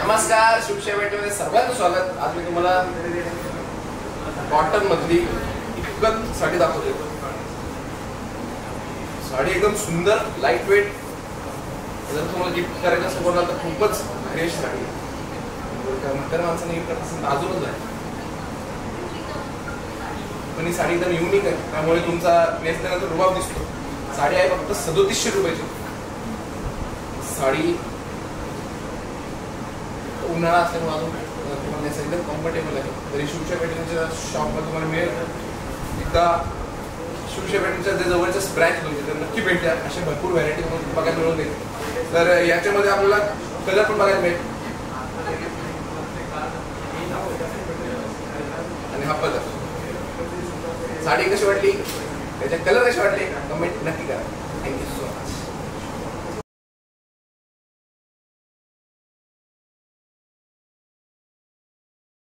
नमस्कार, शिवशाही भेटीमध्ये सर्वांचं स्वागत. आज मी तुम्हाला कॉटन मधली इतकत साडी दाखवते. साडी एकदम सुंदर, लाईट वेट. जर तुम्हाला गिफ्ट करायचं असेल कोणाला तर खूपच फ्रेश साडी. म्हाताऱ्या माणसाने गिफ्ट करत असेल तर अजूनच आहे. पण ही साडी एकदम युनिक आहे, त्यामुळे तुमचा नेसल्यानंतर रुबाब दिसतो. साडी आहे फक्त 3700 रुपयाची. साडी उन्हाळा असल्यामुळे अजून तुम्हाला एकदम कम्फर्टेबल आहे. तरी शिवशाही पॅटर्नच्या शॉपमध्ये तुम्हाला मिळेल. एकदा शिवशाही पॅटर्नच्या जे जवळच्या ब्रँच होते तर नक्की भेट द्या. असे भरपूर व्हरायटी तुम्हाला बघायला मिळून देईल. तर याच्यामध्ये आपल्याला कलर पण बघायला मिळेल आणि हा कलर. साडी कशी वाटली, त्याचे कलर कसे वाटले, कमेंट नक्की करा. Thank you so much.